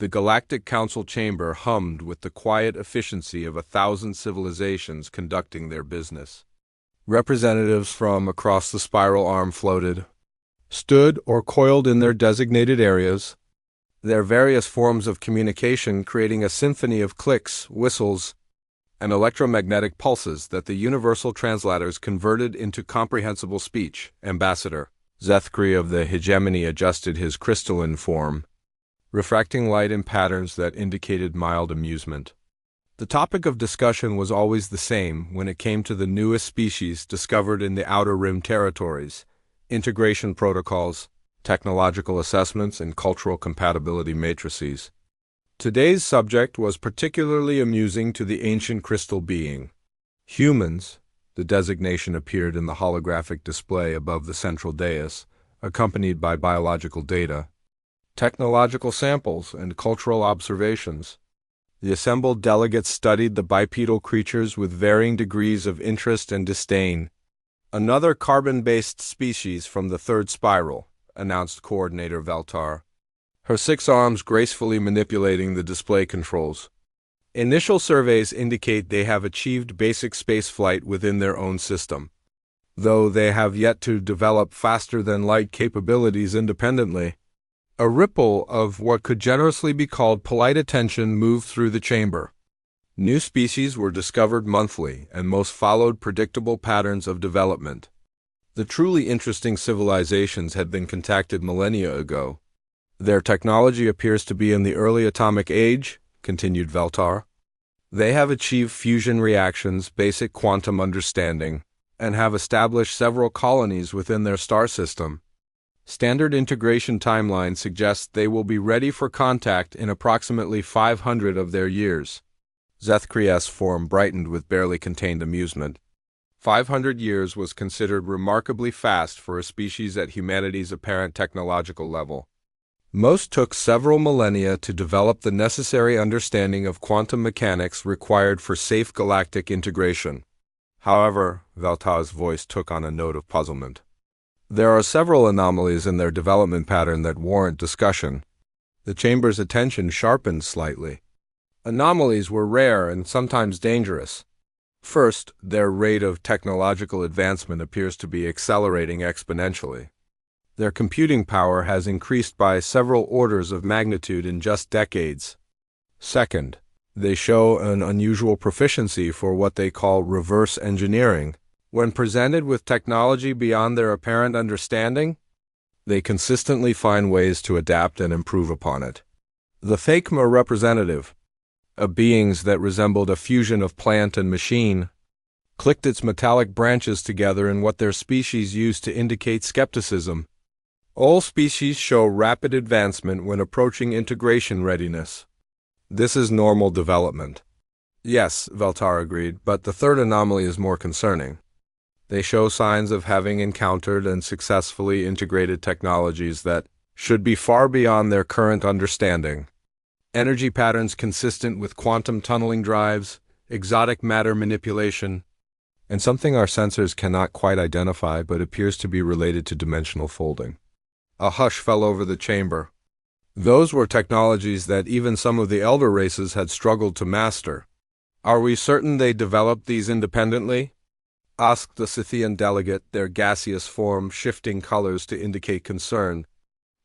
The Galactic Council chamber hummed with the quiet efficiency of 1,000 civilizations conducting their business. Representatives from across the spiral arm floated, stood or coiled in their designated areas, their various forms of communication creating a symphony of clicks, whistles, and electromagnetic pulses that the universal translators converted into comprehensible speech. Ambassador Zethkri of the hegemony adjusted his crystalline form, refracting light in patterns that indicated mild amusement. The topic of discussion was always the same when it came to the newest species discovered in the Outer Rim territories: integration protocols, technological assessments, and cultural compatibility matrices. Today's subject was particularly amusing to the ancient crystal being. Humans, the designation appeared in the holographic display above the central dais, accompanied by biological data, technological samples, and cultural observations. The assembled delegates studied the bipedal creatures with varying degrees of interest and disdain. "Another carbon-based species from the third spiral," announced Coordinator Veltar, her 6 arms gracefully manipulating the display controls. "Initial surveys indicate they have achieved basic spaceflight within their own system, though they have yet to develop faster-than-light capabilities independently." A ripple of what could generously be called polite attention moved through the chamber. New species were discovered monthly, and most followed predictable patterns of development. The truly interesting civilizations had been contacted millennia ago. "Their technology appears to be in the early atomic age," continued Veltar. "They have achieved fusion reactions, basic quantum understanding, and have established several colonies within their star system. Standard integration timeline suggests they will be ready for contact in approximately 500 of their years." Zethkri's form brightened with barely contained amusement. 500 years was considered remarkably fast for a species at humanity's apparent technological level. Most took several millennia to develop the necessary understanding of quantum mechanics required for safe galactic integration. However, Veltar's voice took on a note of puzzlement. "There are several anomalies in their development pattern that warrant discussion." The chamber's attention sharpened slightly. Anomalies were rare and sometimes dangerous. First, their rate of technological advancement appears to be accelerating exponentially. Their computing power has increased by several orders of magnitude in just decades. Second, they show an unusual proficiency for what they call reverse engineering. When presented with technology beyond their apparent understanding, they consistently find ways to adapt and improve upon it. The Fakma representative, a being that resembled a fusion of plant and machine, clicked its metallic branches together in what their species used to indicate skepticism. "All species show rapid advancement when approaching integration readiness. This is normal development." "Yes," Veltar agreed, "but the third anomaly is more concerning. They show signs of having encountered and successfully integrated technologies that should be far beyond their current understanding. Energy patterns consistent with quantum tunneling drives, exotic matter manipulation, and something our sensors cannot quite identify but appears to be related to dimensional folding." A hush fell over the chamber. Those were technologies that even some of the elder races had struggled to master. "Are we certain they developed these independently?" asked the Scythian delegate, their gaseous form shifting colors to indicate concern.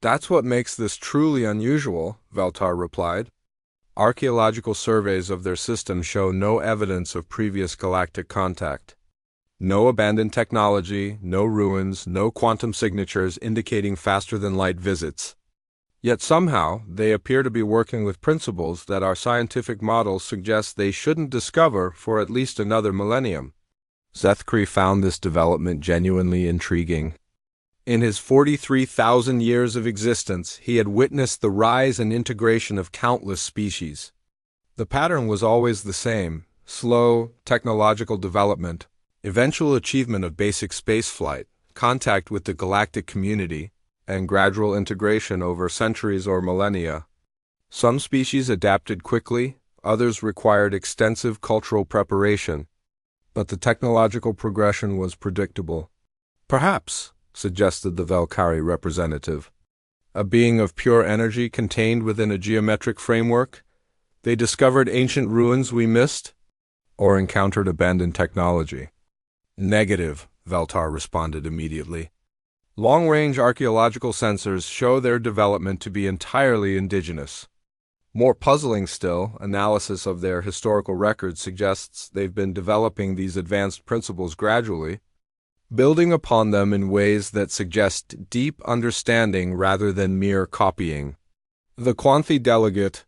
"That's what makes this truly unusual," Veltar replied. "Archaeological surveys of their system show no evidence of previous galactic contact. No abandoned technology, no ruins, no quantum signatures indicating faster-than-light visits. Yet somehow, they appear to be working with principles that our scientific models suggest they shouldn't discover for at least another millennium." Zethkri found this development genuinely intriguing. In his 43,000 years of existence, he had witnessed the rise and integration of countless species. The pattern was always the same: slow, technological development, eventual achievement of basic spaceflight, contact with the galactic community, and gradual integration over centuries or millennia. Some species adapted quickly, others required extensive cultural preparation, but the technological progression was predictable. "Perhaps," suggested the Valkyrie representative, a being of pure energy contained within a geometric framework? They discovered ancient ruins we missed? Or encountered abandoned technology? Negative, Veltar responded immediately. Long-range archaeological sensors show their development to be entirely indigenous. More puzzling still, analysis of their historical records suggests they've been developing these advanced principles gradually, building upon them in ways that suggest deep understanding rather than mere copying. The Quanthi delegate,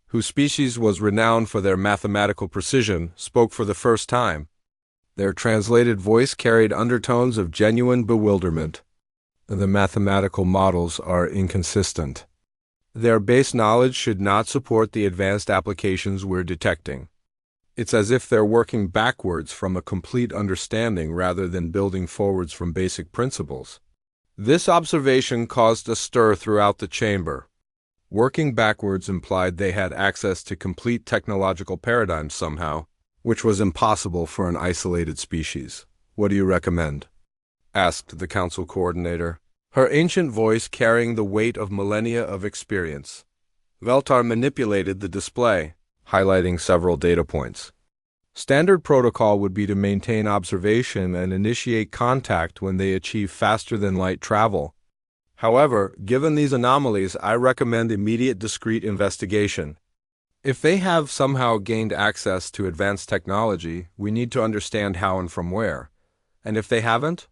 whose species was renowned for their mathematical precision, spoke for the first time. Their translated voice carried undertones of genuine bewilderment. The mathematical models are inconsistent. Their base knowledge should not support the advanced applications we're detecting. It's as if they're working backwards from a complete understanding rather than building forwards from basic principles. This observation caused a stir throughout the chamber. Working backwards implied they had access to complete technological paradigms somehow, which was impossible for an isolated species. What do you recommend? Asked the council coordinator, her ancient voice carrying the weight of millennia of experience. Veltar manipulated the display, highlighting several data points. Standard protocol would be to maintain observation and initiate contact when they achieve faster-than-light travel. However, given these anomalies, I recommend immediate discrete investigation. If they have somehow gained access to advanced technology, we need to understand how and from where. And if they haven't?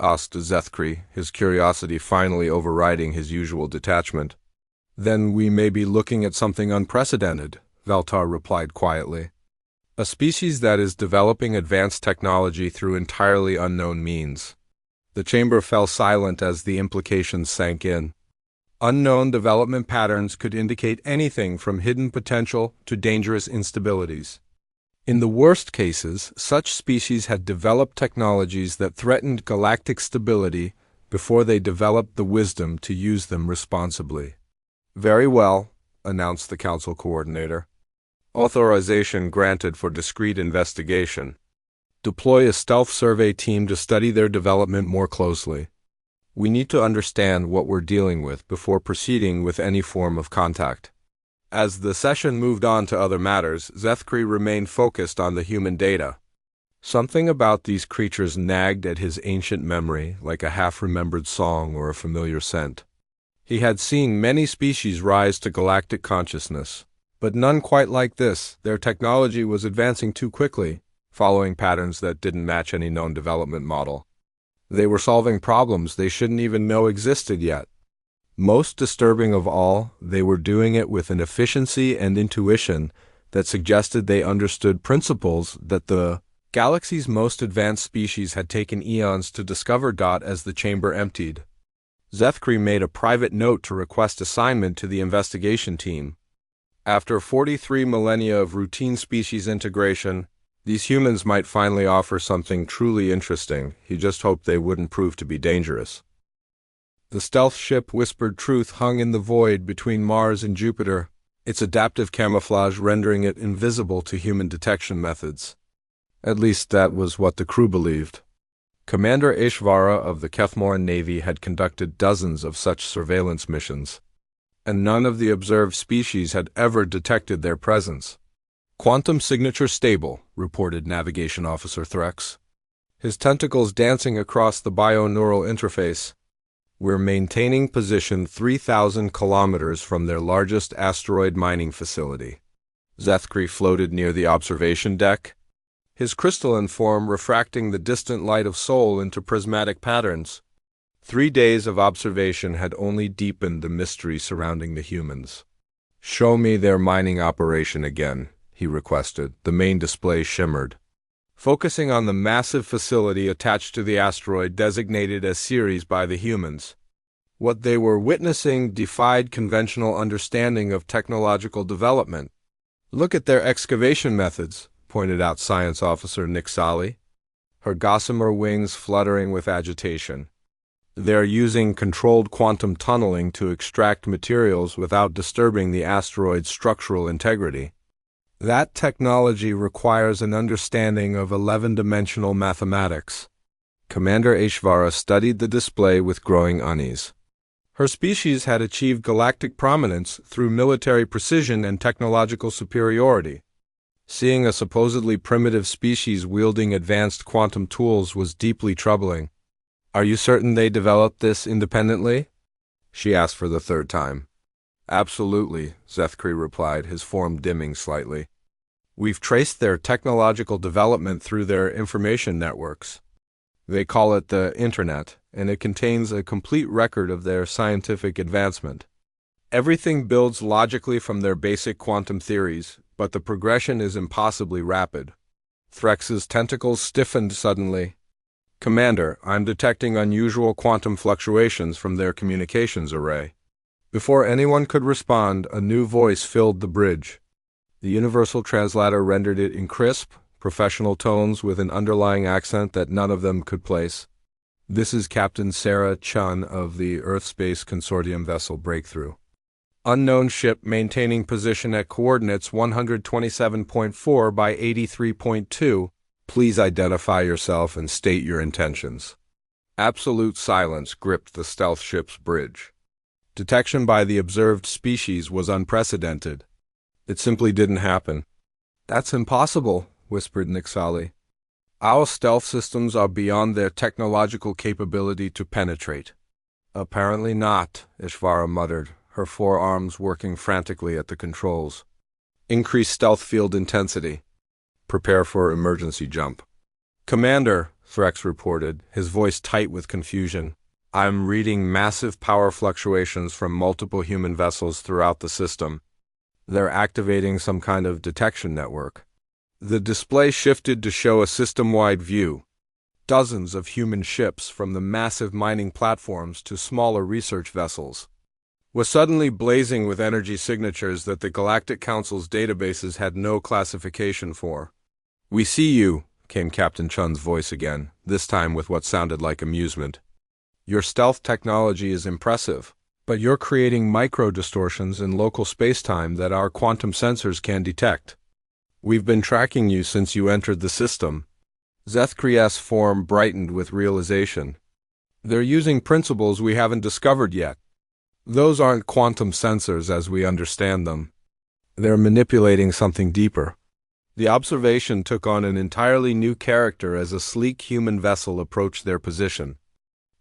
Asked Zethkri, his curiosity finally overriding his usual detachment. Then we may be looking at something unprecedented, Veltar replied quietly. A species that is developing advanced technology through entirely unknown means. The chamber fell silent as the implications sank in. Unknown development patterns could indicate anything from hidden potential to dangerous instabilities. In the worst cases, such species had developed technologies that threatened galactic stability before they developed the wisdom to use them responsibly. Very well, announced the council coordinator. Authorization granted for discreet investigation. Deploy a stealth survey team to study their development more closely. We need to understand what we're dealing with before proceeding with any form of contact. As the session moved on to other matters, Zethkri remained focused on the human data. Something about these creatures nagged at his ancient memory, like a half-remembered song or a familiar scent. He had seen many species rise to galactic consciousness, but none quite like this. Their technology was advancing too quickly, following patterns that didn't match any known development model. They were solving problems they shouldn't even know existed yet. Most disturbing of all, they were doing it with an efficiency and intuition that suggested they understood principles that the galaxy's most advanced species had taken eons to discover. As the chamber emptied, Zethkri made a private note to request assignment to the investigation team. After 43 millennia of routine species integration, these humans might finally offer something truly interesting. He just hoped they wouldn't prove to be dangerous. The stealth ship Whispered Truth hung in the void between Mars and Jupiter, its adaptive camouflage rendering it invisible to human detection methods. At least that was what the crew believed. Commander Ishvara of the Kethmoran Navy had conducted dozens of such surveillance missions, and none of the observed species had ever detected their presence. Quantum signature stable, reported Navigation Officer Threx, his tentacles dancing across the bio-neural interface. We're maintaining position 3,000 kilometers from their largest asteroid mining facility. Zethkri floated near the observation deck, his crystalline form refracting the distant light of Sol into prismatic patterns. 3 days of observation had only deepened the mystery surrounding the humans. Show me their mining operation again, he requested. The main display shimmered, focusing on the massive facility attached to the asteroid designated as Ceres by the humans. What they were witnessing defied conventional understanding of technological development. Look at their excavation methods, pointed out Science Officer Nixali, her gossamer wings fluttering with agitation. They're using controlled quantum tunneling to extract materials without disturbing the asteroid's structural integrity. That technology requires an understanding of 11-dimensional mathematics. Commander Ishvara studied the display with growing unease. Her species had achieved galactic prominence through military precision and technological superiority. Seeing a supposedly primitive species wielding advanced quantum tools was deeply troubling. "Are you certain they developed this independently?" she asked for the third time. "Absolutely," Zethkri replied, his form dimming slightly. "We've traced their technological development through their information networks. They call it the Internet, and it contains a complete record of their scientific advancement. Everything builds logically from their basic quantum theories, but the progression is impossibly rapid." Threx's tentacles stiffened suddenly. "Commander, I'm detecting unusual quantum fluctuations from their communications array." Before anyone could respond, a new voice filled the bridge. The universal translator rendered it in crisp, professional tones with an underlying accent that none of them could place. "This is Captain Sarah Chun of the Earth Space Consortium vessel Breakthrough. Unknown ship maintaining position at coordinates 127.4 by 83.2. Please identify yourself and state your intentions." Absolute silence gripped the stealth ship's bridge. Detection by the observed species was unprecedented. It simply didn't happen. "That's impossible," whispered Nixali. "Our stealth systems are beyond their technological capability to penetrate." "Apparently not," Ishvara muttered, her forearms working frantically at the controls. "Increase stealth field intensity. Prepare for emergency jump." "Commander," Threx reported, his voice tight with confusion, "I'm reading massive power fluctuations from multiple human vessels throughout the system. They're activating some kind of detection network." The display shifted to show a system-wide view. Dozens of human ships, from the massive mining platforms to smaller research vessels, were suddenly blazing with energy signatures that the Galactic Council's databases had no classification for. "We see you," came Captain Chun's voice again, this time with what sounded like amusement. "Your stealth technology is impressive, but you're creating micro-distortions in local spacetime that our quantum sensors can detect. We've been tracking you since you entered the system." Zethkri's form brightened with realization. "They're using principles we haven't discovered yet. Those aren't quantum sensors as we understand them. They're manipulating something deeper." The observation took on an entirely new character as a sleek human vessel approached their position.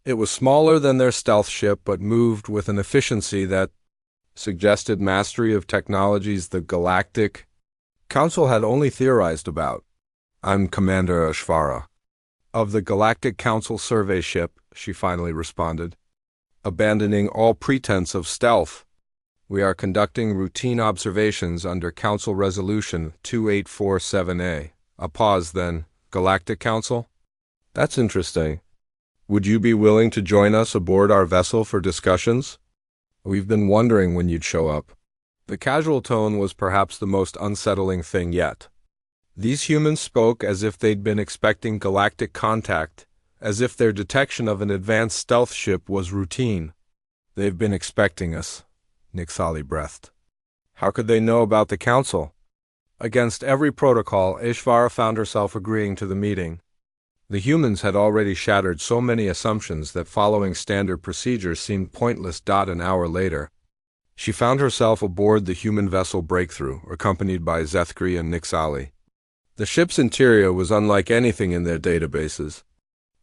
It was smaller than their stealth ship, but moved with an efficiency that suggested mastery of technologies the Galactic Council had only theorized about. "I'm Commander Ishvara of the Galactic Council survey ship," she finally responded. "Abandoning all pretense of stealth, we are conducting routine observations under Council Resolution 2847A. A pause then. "Galactic Council? That's interesting. Would you be willing to join us aboard our vessel for discussions? We've been wondering when you'd show up." The casual tone was perhaps the most unsettling thing yet. These humans spoke as if they'd been expecting galactic contact, as if their detection of an advanced stealth ship was routine. "They've been expecting us," Nixali breathed. "How could they know about the Council?" Against every protocol, Ishvara found herself agreeing to the meeting. The humans had already shattered so many assumptions that following standard procedures seemed pointless. An hour later, she found herself aboard the human vessel Breakthrough, accompanied by Zethkri and Nixali. The ship's interior was unlike anything in their databases.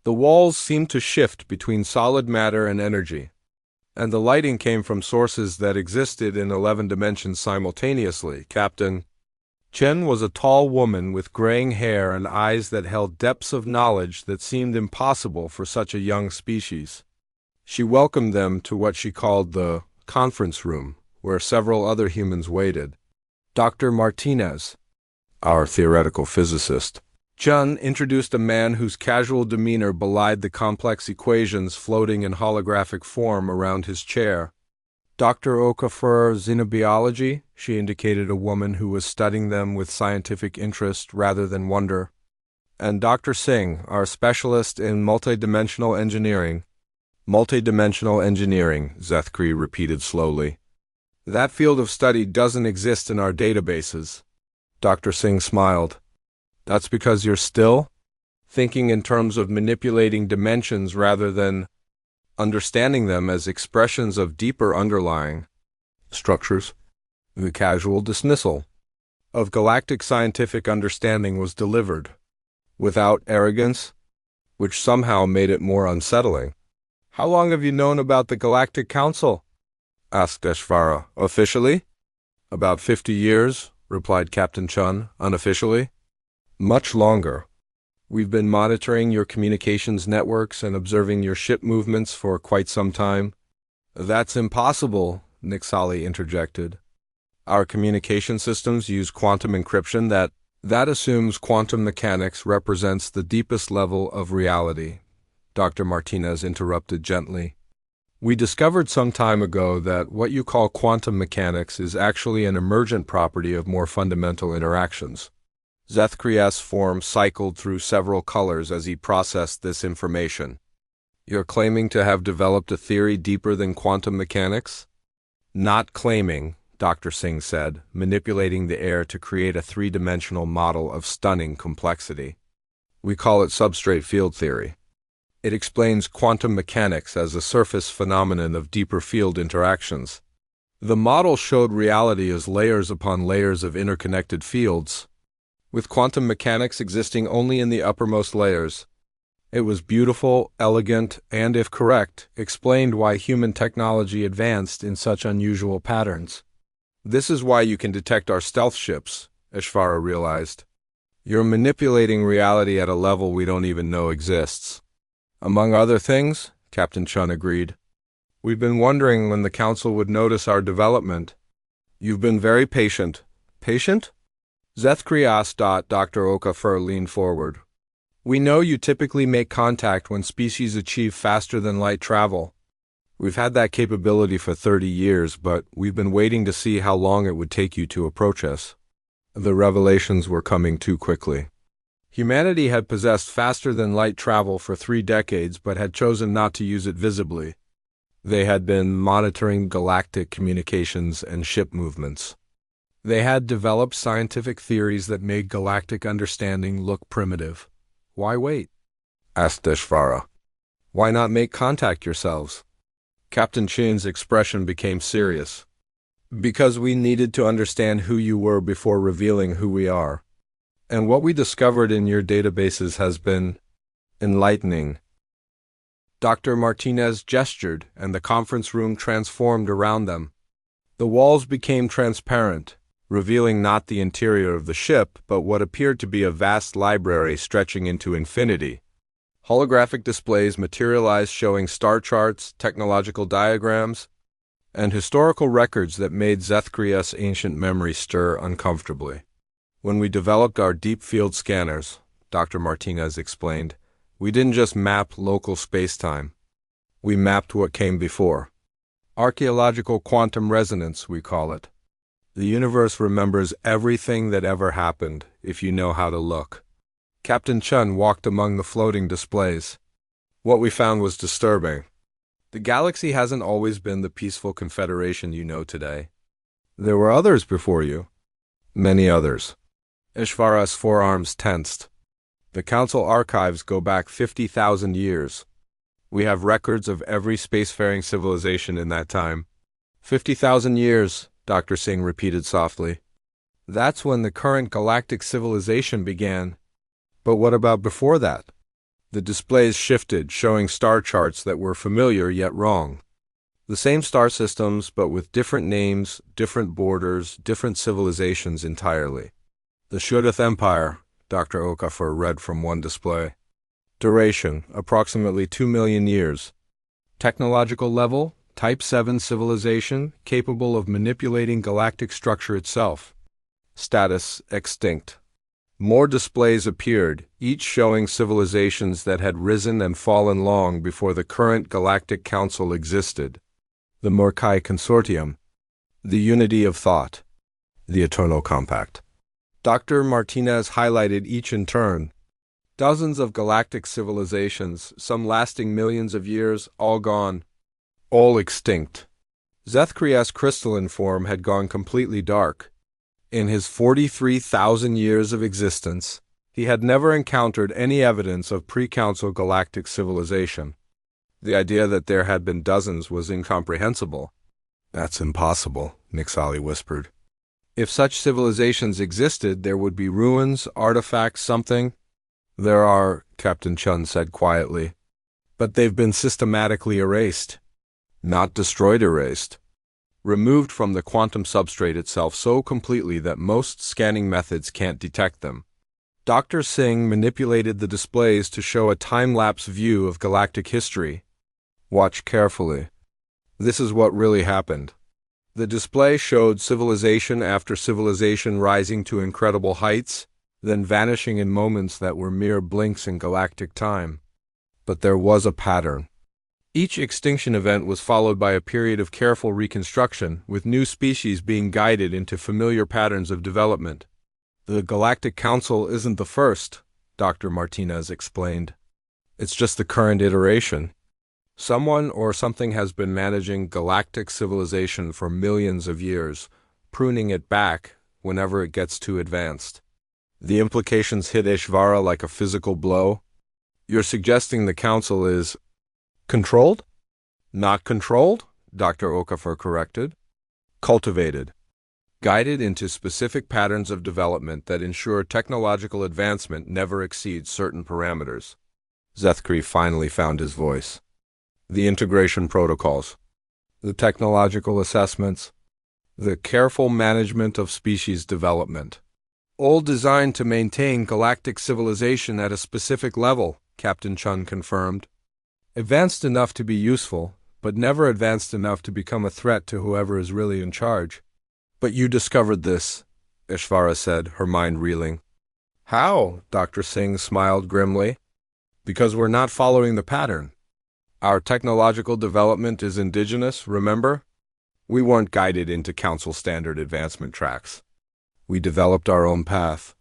The walls seemed to shift between solid matter and energy, and the lighting came from sources that existed in 11 dimensions simultaneously. Captain Chen was a tall woman with graying hair and eyes that held depths of knowledge that seemed impossible for such a young species. She welcomed them to what she called the conference room, where several other humans waited. Dr. Martinez, our theoretical physicist. Chun introduced a man whose casual demeanor belied the complex equations floating in holographic form around his chair. Dr. Okafor xenobiology, she indicated a woman who was studying them with scientific interest rather than wonder. And Dr. Singh, our specialist in multidimensional engineering. Multidimensional engineering, Zethkri repeated slowly. That field of study doesn't exist in our databases. Dr. Singh smiled. That's because you're still thinking in terms of manipulating dimensions rather than understanding them as expressions of deeper underlying structures. The casual dismissal of galactic scientific understanding was delivered without arrogance, which somehow made it more unsettling. "How long have you known about the Galactic Council?" asked Eshvara. "Officially?" "About 50 years," replied Captain Chun, unofficially. "Much longer. We've been monitoring your communications networks and observing your ship movements for quite some time." "That's impossible," Nixali interjected. "Our communication systems use quantum encryption that assumes quantum mechanics represents the deepest level of reality," Dr. Martinez interrupted gently. "We discovered some time ago that what you call quantum mechanics is actually an emergent property of more fundamental interactions." Zethkri's form cycled through several colors as he processed this information. "You're claiming to have developed a theory deeper than quantum mechanics?" "Not claiming," Dr. Singh said, manipulating the air to create a three-dimensional model of stunning complexity. "We call it substrate field theory. It explains quantum mechanics as a surface phenomenon of deeper field interactions. The model showed reality as layers upon layers of interconnected fields, with quantum mechanics existing only in the uppermost layers. It was beautiful, elegant, and, if correct, explained why human technology advanced in such unusual patterns." "This is why you can detect our stealth ships," Eshvara realized. "You're manipulating reality at a level we don't even know exists." "Among other things," Captain Chun agreed. "We've been wondering when the Council would notice our development." "You've been very patient." "Patient?" Zethkri asked. Dr. Okafor leaned forward. "We know you typically make contact when species achieve faster-than-light travel. We've had that capability for 30 years, but we've been waiting to see how long it would take you to approach us." The revelations were coming too quickly. Humanity had possessed faster-than-light travel for 3 decades, but had chosen not to use it visibly. They had been monitoring galactic communications and ship movements. They had developed scientific theories that made galactic understanding look primitive. "Why wait?" asked Eshvara. "Why not make contact yourselves?" Captain Chin's expression became serious. "Because we needed to understand who you were before revealing who we are. And what we discovered in your databases has been enlightening." Dr. Martinez gestured, and the conference room transformed around them. The walls became transparent, revealing not the interior of the ship, but what appeared to be a vast library stretching into infinity. Holographic displays materialized showing star charts, technological diagrams, and historical records that made Zethkri's ancient memory stir uncomfortably. "When we developed our deep field scanners," Dr. Martinez explained, "we didn't just map local space-time. We mapped what came before. Archaeological quantum resonance, we call it. The universe remembers everything that ever happened, if you know how to look." Captain Chun walked among the floating displays. "What we found was disturbing. The galaxy hasn't always been the peaceful confederation you know today. There were others before you." "Many others." Eshvara's forearms tensed. "The Council archives go back 50,000 years. We have records of every spacefaring civilization in that time." 50,000 years, Dr. Singh repeated softly. "That's when the current galactic civilization began. But what about before that?" The displays shifted, showing star charts that were familiar yet wrong. The same star systems, but with different names, different borders, different civilizations entirely. "The Shuddhath Empire," Dr. Okafor read from one display. "Duration, approximately 2 million years. Technological level, Type 7 civilization, capable of manipulating galactic structure itself. Status, extinct." More displays appeared, each showing civilizations that had risen and fallen long before the current Galactic Council existed. The Murkai Consortium. The Unity of Thought. The Eternal Compact. Dr. Martinez highlighted each in turn. Dozens of galactic civilizations, some lasting millions of years, all gone. All extinct. Zethkri's crystalline form had gone completely dark. In his 43,000 years of existence, he had never encountered any evidence of pre-Council galactic civilization. The idea that there had been dozens was incomprehensible. That's impossible, Nixali whispered. If such civilizations existed, there would be ruins, artifacts, something. There are, Captain Chun said quietly. But they've been systematically erased. Not destroyed, erased. Removed from the quantum substrate itself so completely that most scanning methods can't detect them. Dr. Singh manipulated the displays to show a time-lapse view of galactic history. Watch carefully. This is what really happened. The display showed civilization after civilization rising to incredible heights, then vanishing in moments that were mere blinks in galactic time. But there was a pattern. Each extinction event was followed by a period of careful reconstruction, with new species being guided into familiar patterns of development. The Galactic Council isn't the first, Dr. Martinez explained. It's just the current iteration. Someone or something has been managing galactic civilization for millions of years, pruning it back whenever it gets too advanced. The implications hit Ishvara like a physical blow. You're suggesting the Council is controlled? Not controlled, Dr. Okafor corrected. Cultivated. Guided into specific patterns of development that ensure technological advancement never exceeds certain parameters. Zethkri finally found his voice. The integration protocols, the technological assessments, the careful management of species development. All designed to maintain galactic civilization at a specific level, Captain Chun confirmed. Advanced enough to be useful, but never advanced enough to become a threat to whoever is really in charge. But you discovered this, Ishvara said, her mind reeling. How? Dr. Singh smiled grimly. Because we're not following the pattern. Our technological development is indigenous, remember? We weren't guided into Council standard advancement tracks. We developed our own path.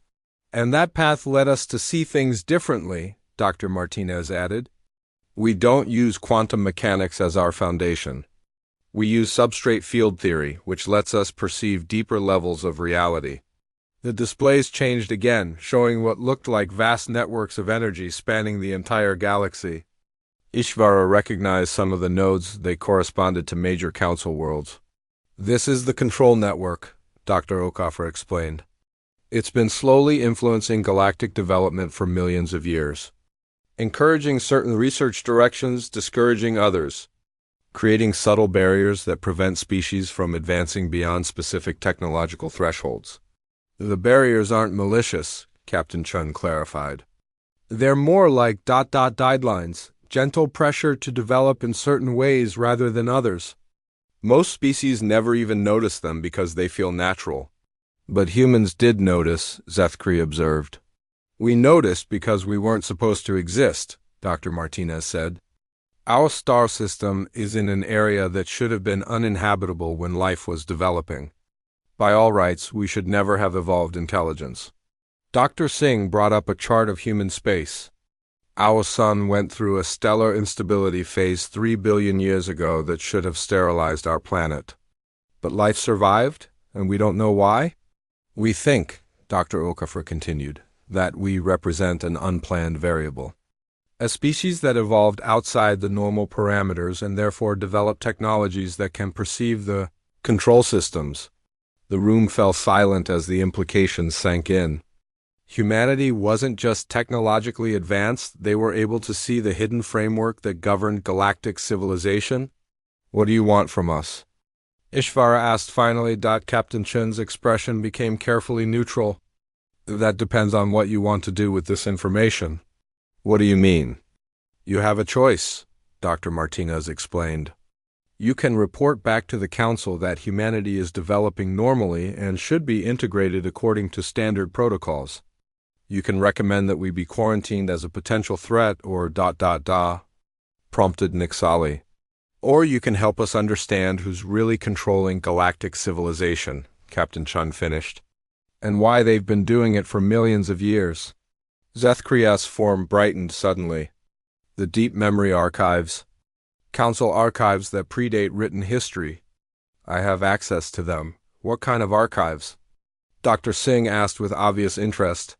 And that path led us to see things differently, Dr. Martinez added. We don't use quantum mechanics as our foundation. We use substrate field theory, which lets us perceive deeper levels of reality. The displays changed again, showing what looked like vast networks of energy spanning the entire galaxy. Ishvara recognized some of the nodes. They corresponded to major council worlds. This is the control network, Dr. Okafor explained. It's been slowly influencing galactic development for millions of years. Encouraging certain research directions, discouraging others. Creating subtle barriers that prevent species from advancing beyond specific technological thresholds. The barriers aren't malicious, Captain Chun clarified. They're more like ... guidelines, gentle pressure to develop in certain ways rather than others. Most species never even notice them because they feel natural. But humans did notice, Zethkri observed. We noticed because we weren't supposed to exist, Dr. Martinez said. Our star system is in an area that should have been uninhabitable when life was developing. By all rights, we should never have evolved intelligence. Dr. Singh brought up a chart of human space. Our sun went through a stellar instability phase 3 billion years ago that should have sterilized our planet. But life survived, and we don't know why? We think, Dr. Okafor continued, that we represent an unplanned variable. A species that evolved outside the normal parameters and therefore developed technologies that can perceive the control systems. The room fell silent as the implications sank in. Humanity wasn't just technologically advanced, they were able to see the hidden framework that governed galactic civilization. What do you want from us? Ishvara asked finally. Captain Chun's expression became carefully neutral. That depends on what you want to do with this information. What do you mean? You have a choice, Dr. Martinez explained. You can report back to the Council that humanity is developing normally and should be integrated according to standard protocols. You can recommend that we be quarantined as a potential threat or ... prompted Nixali. Or you can help us understand who's really controlling galactic civilization, Captain Chun finished, and why they've been doing it for millions of years. Zethkri's form brightened suddenly. The deep memory archives, Council archives that predate written history. I have access to them. What kind of archives? Dr. Singh asked with obvious interest.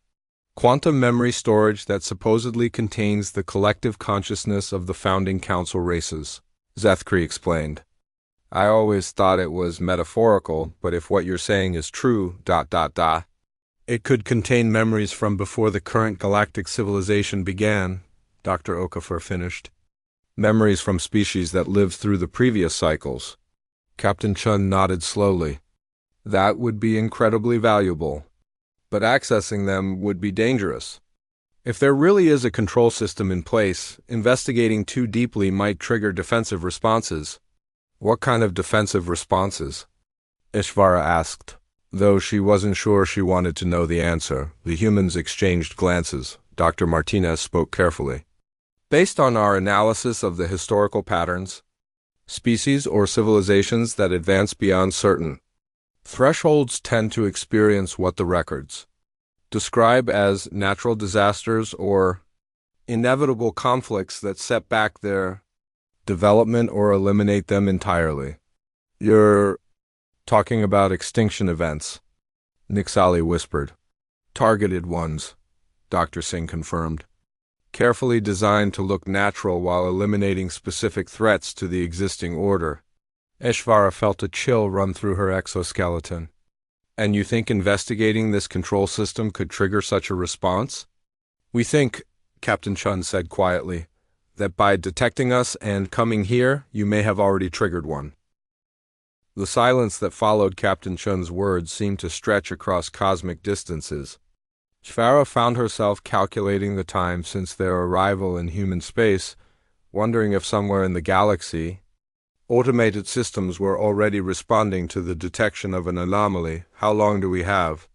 Quantum memory storage that supposedly contains the collective consciousness of the founding council races, Zethkri explained. I always thought it was metaphorical, but if what you're saying is true, it could contain memories from before the current galactic civilization began, Dr. Okafor finished. Memories from species that lived through the previous cycles. Captain Chun nodded slowly. That would be incredibly valuable, but accessing them would be dangerous. If there really is a control system in place, investigating too deeply might trigger defensive responses. What kind of defensive responses? Ishvara asked. Though she wasn't sure she wanted to know the answer, the humans exchanged glances. Dr. Martinez spoke carefully. Based on our analysis of the historical patterns, species or civilizations that advance beyond certain thresholds tend to experience what the records describe as natural disasters or inevitable conflicts that set back their development or eliminate them entirely. You're talking about extinction events, Nixali whispered. Targeted ones, Dr. Singh confirmed. Carefully designed to look natural while eliminating specific threats to the existing order. Ishvara felt a chill run through her exoskeleton. And you think investigating this control system could trigger such a response? We think, Captain Chun said quietly, that by detecting us and coming here, you may have already triggered one. The silence that followed Captain Chun's words seemed to stretch across cosmic distances. Ishvara found herself calculating the time since their arrival in human space, wondering if somewhere in the galaxy, automated systems were already responding to the detection of an anomaly. How long do we have?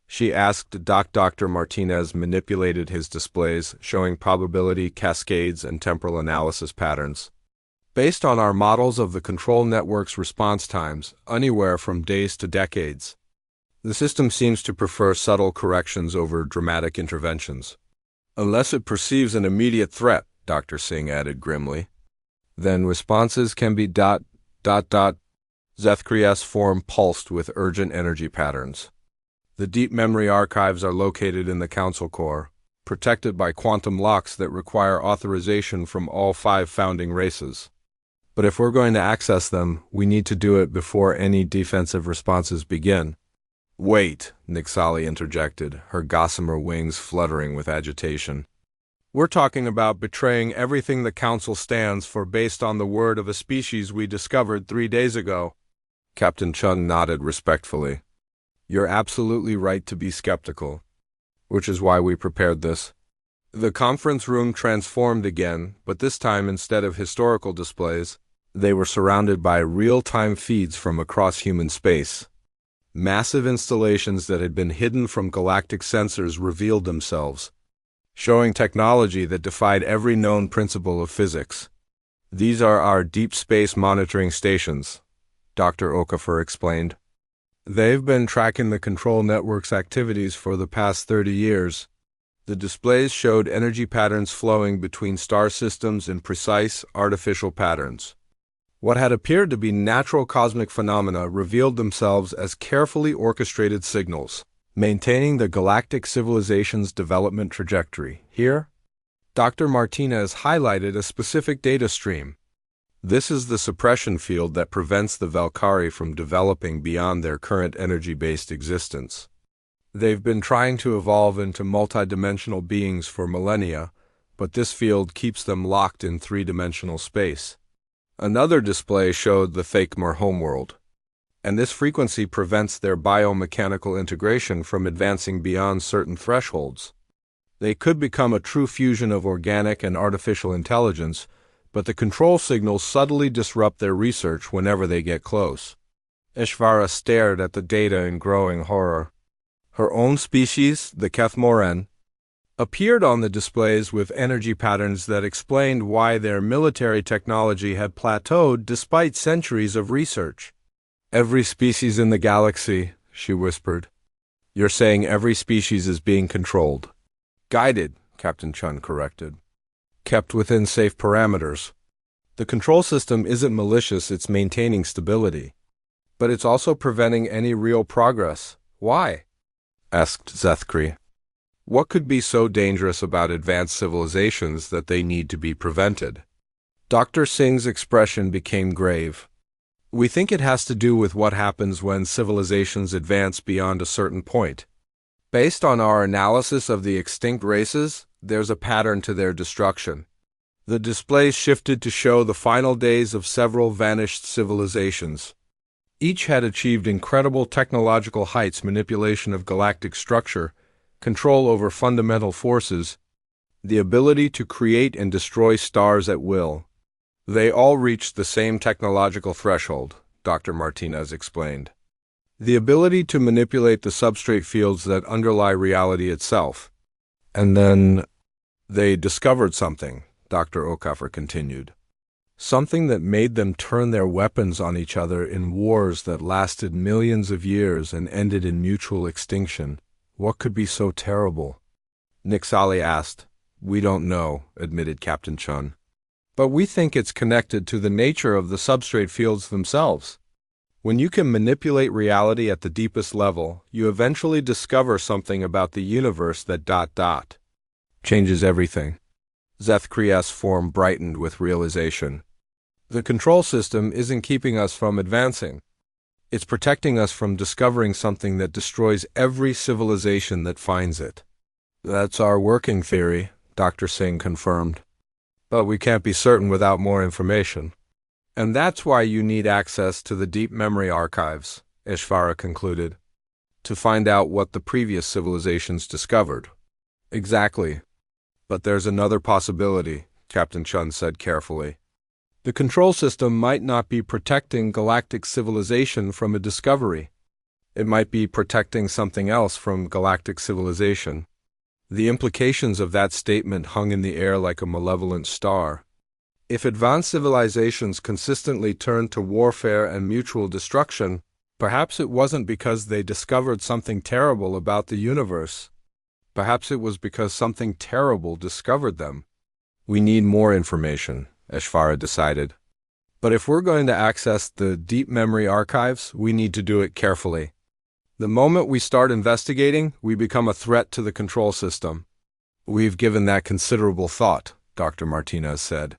She asked. Dr. Martinez manipulated his displays, showing probability cascades and temporal analysis patterns. Based on our models of the control network's response times, anywhere from days to decades. The system seems to prefer subtle corrections over dramatic interventions. Unless it perceives an immediate threat, Dr. Singh added grimly. Then responses can be ... Zethkri's form pulsed with urgent energy patterns. The deep memory archives are located in the Council Core, protected by quantum locks that require authorization from all 5 founding races. But if we're going to access them, we need to do it before any defensive responses begin. Wait, Nixali interjected, her gossamer wings fluttering with agitation. We're talking about betraying everything the Council stands for based on the word of a species we discovered 3 days ago. Captain Chun nodded respectfully. You're absolutely right to be skeptical, which is why we prepared this. The conference room transformed again, but this time instead of historical displays, they were surrounded by real-time feeds from across human space. Massive installations that had been hidden from galactic sensors revealed themselves, showing technology that defied every known principle of physics. These are our deep space monitoring stations, Dr. Okafor explained. They've been tracking the control network's activities for the past 30 years. The displays showed energy patterns flowing between star systems in precise, artificial patterns. What had appeared to be natural cosmic phenomena revealed themselves as carefully orchestrated signals, maintaining the galactic civilization's development trajectory. Here, Dr. Martinez highlighted a specific data stream. This is the suppression field that prevents the Valkyrie from developing beyond their current energy-based existence. They've been trying to evolve into multidimensional beings for millennia, but this field keeps them locked in 3-dimensional space. Another display showed the Thakmar homeworld, and this frequency prevents their biomechanical integration from advancing beyond certain thresholds. They could become a true fusion of organic and artificial intelligence, but the control signals subtly disrupt their research whenever they get close. Ishvara stared at the data in growing horror. Her own species, the Kethmoran, appeared on the displays with energy patterns that explained why their military technology had plateaued despite centuries of research. Every species in the galaxy, she whispered. You're saying every species is being controlled. Guided, Captain Chun corrected. Kept within safe parameters. The control system isn't malicious, it's maintaining stability. But it's also preventing any real progress. Why? Asked Zethkri. What could be so dangerous about advanced civilizations that they need to be prevented? Dr. Singh's expression became grave. We think it has to do with what happens when civilizations advance beyond a certain point. Based on our analysis of the extinct races, there's a pattern to their destruction. The displays shifted to show the final days of several vanished civilizations. Each had achieved incredible technological heights: manipulation of galactic structure, control over fundamental forces, the ability to create and destroy stars at will. They all reached the same technological threshold, Dr. Martinez explained. The ability to manipulate the substrate fields that underlie reality itself. And then they discovered something, Dr. Okafor continued. Something that made them turn their weapons on each other in wars that lasted millions of years and ended in mutual extinction. What could be so terrible? Nixali asked. We don't know, admitted Captain Chun. But we think it's connected to the nature of the substrate fields themselves. When you can manipulate reality at the deepest level, you eventually discover something about the universe that ... changes everything. Zethkri's form brightened with realization. The control system isn't keeping us from advancing. It's protecting us from discovering something that destroys every civilization that finds it. That's our working theory, Dr. Singh confirmed. But we can't be certain without more information. And that's why you need access to the deep memory archives, HFY concluded, to find out what the previous civilizations discovered. Exactly. But there's another possibility, Captain Chun said carefully. The control system might not be protecting galactic civilization from a discovery. It might be protecting something else from galactic civilization. The implications of that statement hung in the air like a malevolent star. If advanced civilizations consistently turned to warfare and mutual destruction, perhaps it wasn't because they discovered something terrible about the universe. Perhaps it was because something terrible discovered them. We need more information, HFY decided. But if we're going to access the deep memory archives, we need to do it carefully. The moment we start investigating, we become a threat to the control system. We've given that considerable thought, Dr. Martinez said.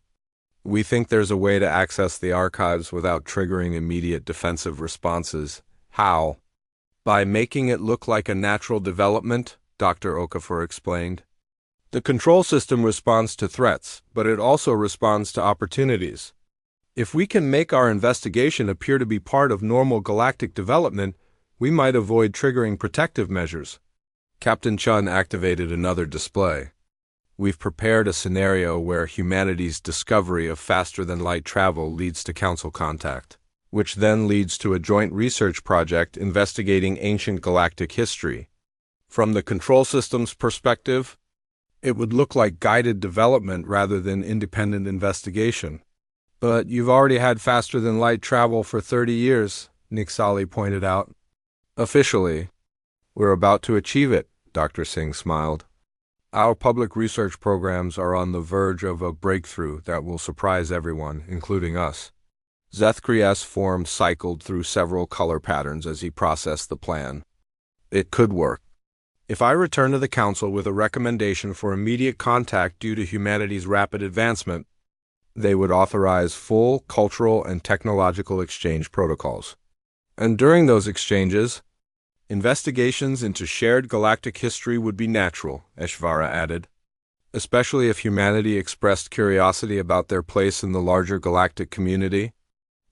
We think there's a way to access the archives without triggering immediate defensive responses. How? By making it look like a natural development, Dr. Okafor explained. The control system responds to threats, but it also responds to opportunities. If we can make our investigation appear to be part of normal galactic development, we might avoid triggering protective measures. Captain Chun activated another display. We've prepared a scenario where humanity's discovery of faster-than-light travel leads to council contact, which then leads to a joint research project investigating ancient galactic history. From the control system's perspective, it would look like guided development rather than independent investigation. But you've already had faster-than-light travel for 30 years, Nixali pointed out. Officially, we're about to achieve it, Dr. Singh smiled. Our public research programs are on the verge of a breakthrough that will surprise everyone, including us. Zethkri's form cycled through several color patterns as he processed the plan. It could work. If I return to the Council with a recommendation for immediate contact due to humanity's rapid advancement, they would authorize full cultural and technological exchange protocols. And during those exchanges, investigations into shared galactic history would be natural, HFY added, especially if humanity expressed curiosity about their place in the larger galactic community.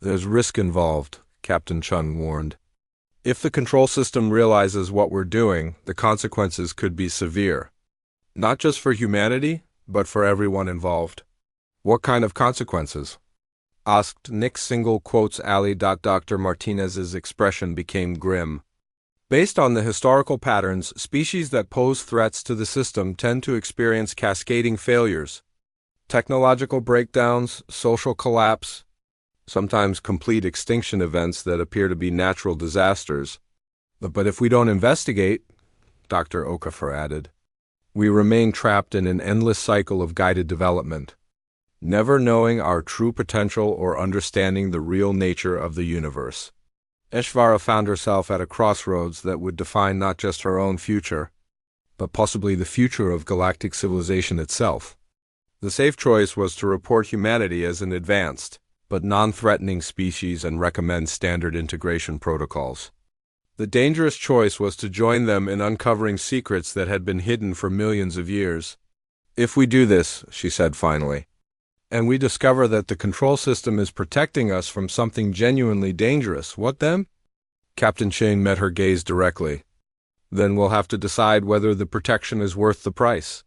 There's risk involved, Captain Chun warned. If the control system realizes what we're doing, the consequences could be severe. Not just for humanity, but for everyone involved. What kind of consequences? Asked Nick single quotes Ali. Dr. Martinez's expression became grim. Based on the historical patterns, species that pose threats to the system tend to experience cascading failures. Technological breakdowns, social collapse, sometimes complete extinction events that appear to be natural disasters. But if we don't investigate, Dr. Okafor added, we remain trapped in an endless cycle of guided development, never knowing our true potential or understanding the real nature of the universe. HFY found herself at a crossroads that would define not just her own future, but possibly the future of galactic civilization itself. The safe choice was to report humanity as an advanced, but non-threatening species and recommend standard integration protocols. The dangerous choice was to join them in uncovering secrets that had been hidden for millions of years. "If we do this," she said finally, "and we discover that the control system is protecting us from something genuinely dangerous, what then?" Captain Chang met her gaze directly. "Then we'll have to decide whether the protection is worth the price.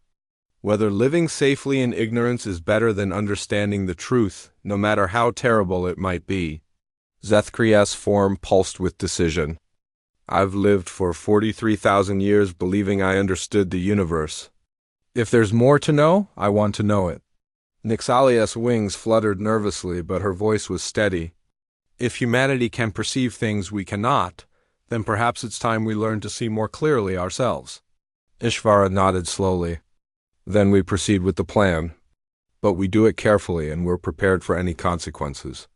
Whether living safely in ignorance is better than understanding the truth, no matter how terrible it might be." Zethkri's form pulsed with decision. "I've lived for 43,000 years believing I understood the universe. If there's more to know, I want to know it." Nixalia's wings fluttered nervously, but her voice was steady. "If humanity can perceive things we cannot, then perhaps it's time we learn to see more clearly ourselves." Ishvara nodded slowly. "Then we proceed with the plan. But we do it carefully and we're prepared for any consequences."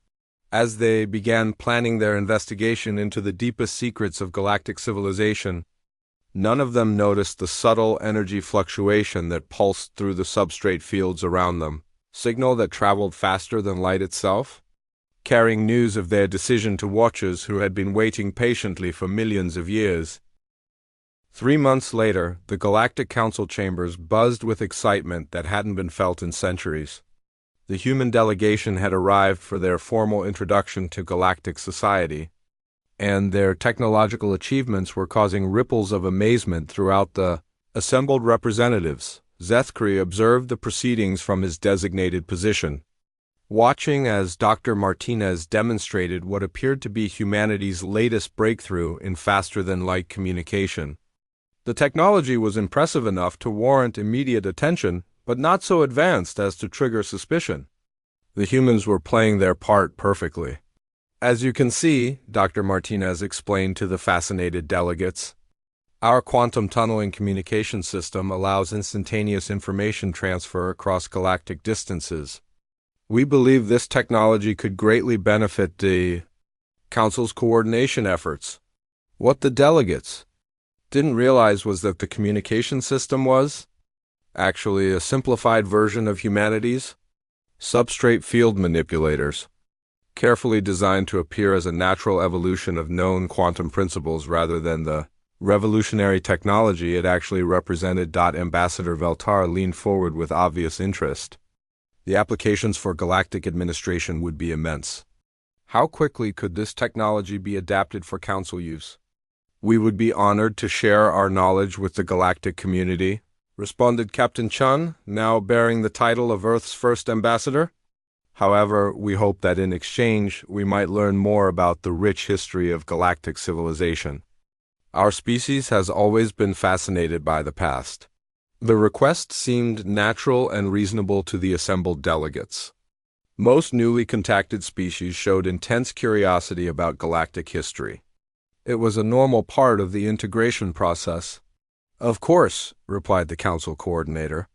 As they began planning their investigation into the deepest secrets of galactic civilization, none of them noticed the subtle energy fluctuation that pulsed through the substrate fields around them, signal that traveled faster than light itself, carrying news of their decision to watchers who had been waiting patiently for millions of years. 3 months later, the Galactic Council chambers buzzed with excitement that hadn't been felt in centuries. The human delegation had arrived for their formal introduction to galactic society, and their technological achievements were causing ripples of amazement throughout the assembled representatives. Zethkri observed the proceedings from his designated position, watching as Dr. Martinez demonstrated what appeared to be humanity's latest breakthrough in faster-than-light communication. The technology was impressive enough to warrant immediate attention, but not so advanced as to trigger suspicion. The humans were playing their part perfectly. "As you can see," Dr. Martinez explained to the fascinated delegates, "our quantum tunneling communication system allows instantaneous information transfer across galactic distances. We believe this technology could greatly benefit the Council's coordination efforts." What the delegates didn't realize was that the communication system was actually a simplified version of humanity's substrate field manipulators, carefully designed to appear as a natural evolution of known quantum principles rather than the revolutionary technology it actually represented. Ambassador Veltar leaned forward with obvious interest. The applications for galactic administration would be immense. How quickly could this technology be adapted for Council use? "We would be honored to share our knowledge with the galactic community," responded Captain Chun, now bearing the title of Earth's first ambassador. "However, we hope that in exchange we might learn more about the rich history of galactic civilization. Our species has always been fascinated by the past." The request seemed natural and reasonable to the assembled delegates. Most newly contacted species showed intense curiosity about galactic history. It was a normal part of the integration process. "Of course," replied the Council coordinator.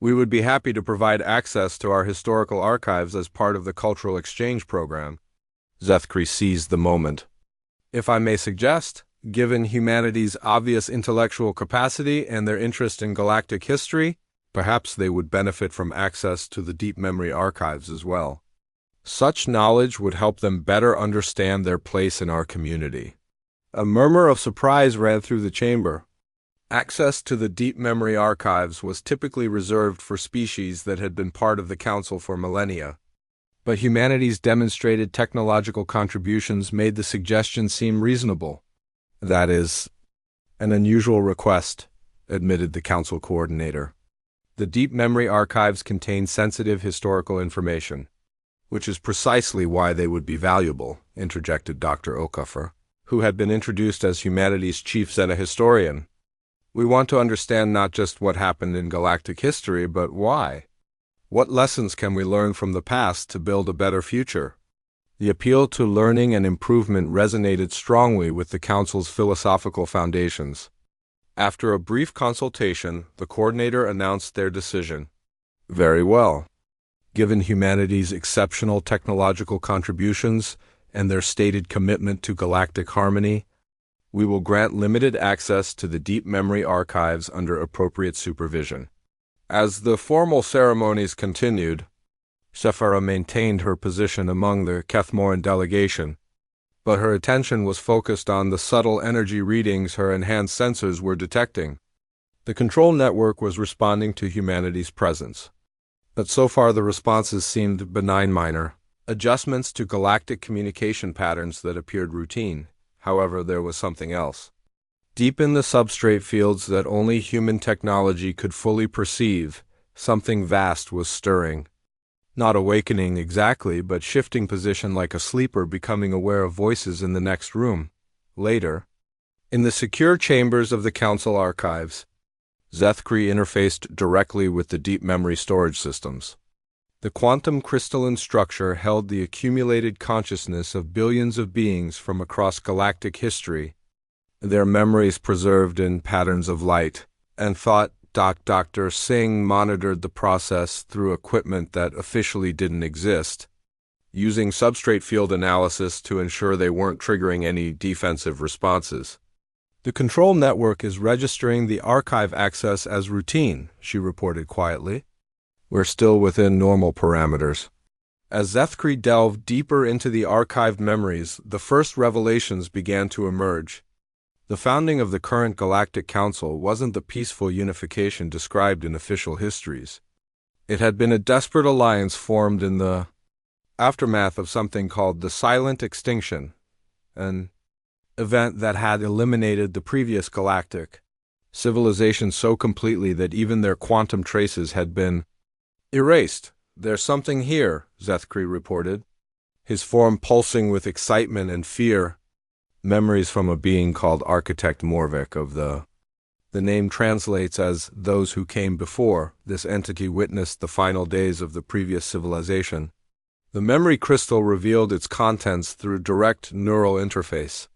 "We would be happy to provide access to our historical archives as part of the cultural exchange program." Zethkri seized the moment. "If I may suggest, given humanity's obvious intellectual capacity and their interest in galactic history, perhaps they would benefit from access to the deep memory archives as well. Such knowledge would help them better understand their place in our community." A murmur of surprise ran through the chamber. Access to the deep memory archives was typically reserved for species that had been part of the Council for millennia. But humanity's demonstrated technological contributions made the suggestion seem reasonable. "That is an unusual request," admitted the Council coordinator. "The deep memory archives contain sensitive historical information." "Which is precisely why they would be valuable," interjected Dr. Okafor, who had been introduced as humanity's chief xenohistorian. "We want to understand not just what happened in galactic history, but why. What lessons can we learn from the past to build a better future?" The appeal to learning and improvement resonated strongly with the Council's philosophical foundations. After a brief consultation, the coordinator announced their decision. "Very well. Given humanity's exceptional technological contributions and their stated commitment to galactic harmony, We will grant limited access to the deep memory archives under appropriate supervision. As the formal ceremonies continued, Sephara maintained her position among the Kethmoran delegation, but her attention was focused on the subtle energy readings her enhanced sensors were detecting. The control network was responding to humanity's presence, but so far the responses seemed benign minor adjustments to galactic communication patterns that appeared routine. However, there was something else. Deep in the substrate fields that only human technology could fully perceive, something vast was stirring. Not awakening exactly, but shifting position like a sleeper becoming aware of voices in the next room. Later, in the secure chambers of the Council archives, Zethkri interfaced directly with the deep memory storage systems. The quantum crystalline structure held the accumulated consciousness of billions of beings from across galactic history, their memories preserved in patterns of light and thought. Dr. Singh monitored the process through equipment that officially didn't exist, using substrate field analysis to ensure they weren't triggering any defensive responses. The control network is registering the archive access as routine, she reported quietly. We're still within normal parameters. As Zethkri delved deeper into the archived memories, the first revelations began to emerge. The founding of the current Galactic Council wasn't the peaceful unification described in official histories. It had been a desperate alliance formed in the aftermath of something called the Silent Extinction, an event that had eliminated the previous galactic civilization so completely that even their quantum traces had been erased. There's something here, Zethkri reported, his form pulsing with excitement and fear. Memories from a being called Architect Morvik of the name translates as those who came before. This entity witnessed the final days of the previous civilization. The memory crystal revealed its contents through direct neural interface,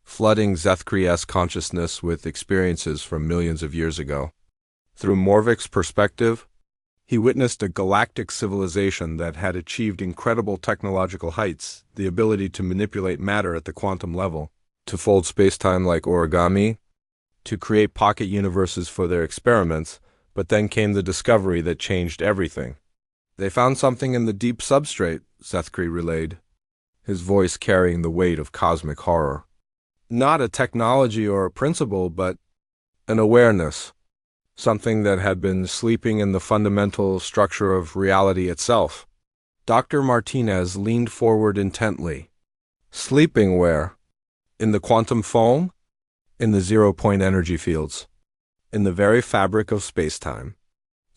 flooding Zethkri's consciousness with experiences from millions of years ago. Through Morvik's perspective, he witnessed a galactic civilization that had achieved incredible technological heights, the ability to manipulate matter at the quantum level, to fold spacetime like origami, to create pocket universes for their experiments, but then came the discovery that changed everything. They found something in the deep substrate, Zethkri relayed, his voice carrying the weight of cosmic horror. Not a technology or a principle, but an awareness. Something that had been sleeping in the fundamental structure of reality itself. Dr. Martinez leaned forward intently. Sleeping where? In the quantum foam? In the zero-point energy fields? In the very fabric of spacetime?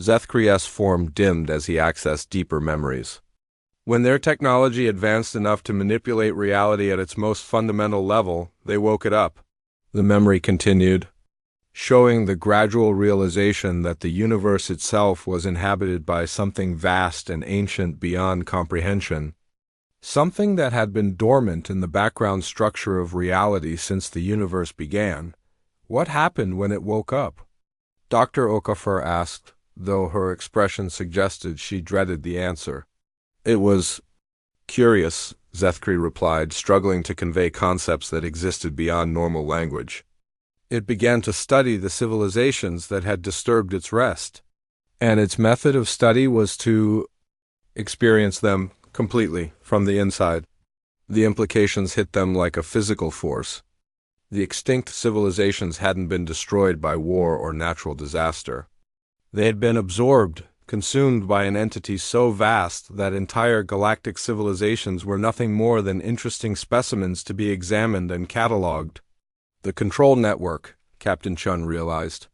Zethkri's form dimmed as he accessed deeper memories. When their technology advanced enough to manipulate reality at its most fundamental level, they woke it up. The memory continued, showing the gradual realization that the universe itself was inhabited by something vast and ancient beyond comprehension, something that had been dormant in the background structure of reality since the universe began. What happened when it woke up? Dr. Okafor asked, though her expression suggested she dreaded the answer. It was curious, Zethkri replied, struggling to convey concepts that existed beyond normal language. It began to study the civilizations that had disturbed its rest, and its method of study was to experience them completely from the inside. The implications hit them like a physical force. The extinct civilizations hadn't been destroyed by war or natural disaster. They had been absorbed, consumed by an entity so vast that entire galactic civilizations were nothing more than interesting specimens to be examined and catalogued. The control network, Captain Chun realized.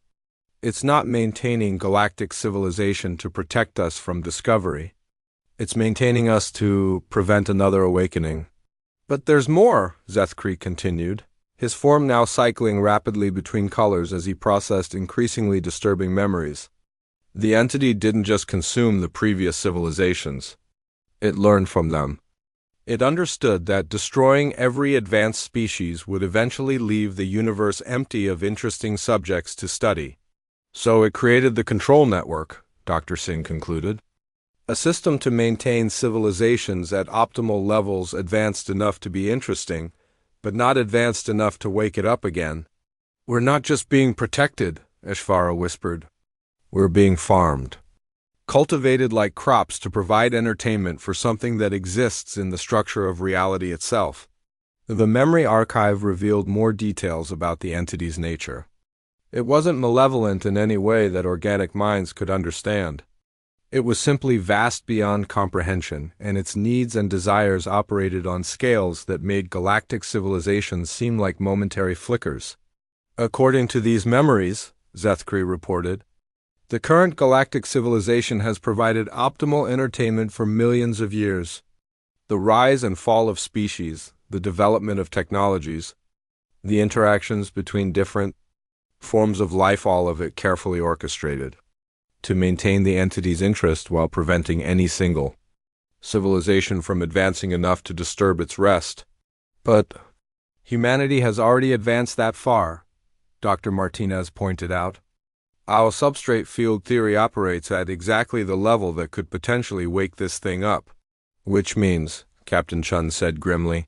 It's not maintaining galactic civilization to protect us from discovery. It's maintaining us to prevent another awakening. But there's more, Zethkri continued, his form now cycling rapidly between colors as he processed increasingly disturbing memories. The entity didn't just consume the previous civilizations. It learned from them. It understood that destroying every advanced species would eventually leave the universe empty of interesting subjects to study. So it created the control network, Dr. Singh concluded. A system to maintain civilizations at optimal levels advanced enough to be interesting, but not advanced enough to wake it up again. We're not just being protected, HFY whispered. We're being farmed. Cultivated like crops to provide entertainment for something that exists in the structure of reality itself. The memory archive revealed more details about the entity's nature. It wasn't malevolent in any way that organic minds could understand. It was simply vast beyond comprehension, and its needs and desires operated on scales that made galactic civilizations seem like momentary flickers. According to these memories, Zethkri reported, the current galactic civilization has provided optimal entertainment for millions of years. The rise and fall of species, the development of technologies, the interactions between different forms of life, all of it carefully orchestrated to maintain the entity's interest while preventing any single civilization from advancing enough to disturb its rest. But humanity has already advanced that far, Dr. Martinez pointed out. Our substrate field theory operates at exactly the level that could potentially wake this thing up. Which means, Captain Chun said grimly,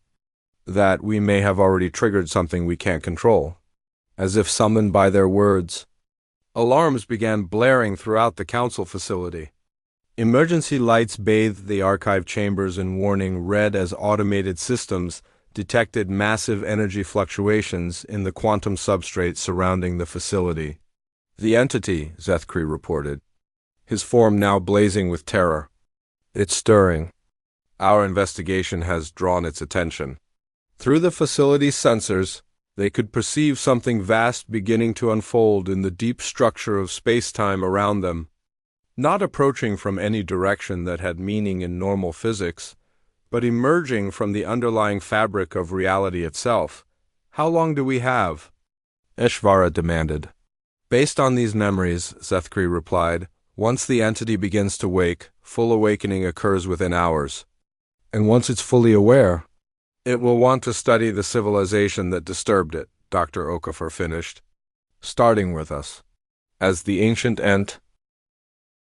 that we may have already triggered something we can't control. As if summoned by their words, alarms began blaring throughout the council facility. Emergency lights bathed the archive chambers in warning red as automated systems detected massive energy fluctuations in the quantum substrate surrounding the facility. The entity, Zethkri reported, his form now blazing with terror. It's stirring. Our investigation has drawn its attention. Through the facility's sensors, they could perceive something vast beginning to unfold in the deep structure of space-time around them, not approaching from any direction that had meaning in normal physics, but emerging from the underlying fabric of reality itself. How long do we have? HFY demanded. Based on these memories, Zethkri replied, once the entity begins to wake, full awakening occurs within hours. And once it's fully aware, it will want to study the civilization that disturbed it, Dr. Okafor finished. Starting with us. As the ancient Ent,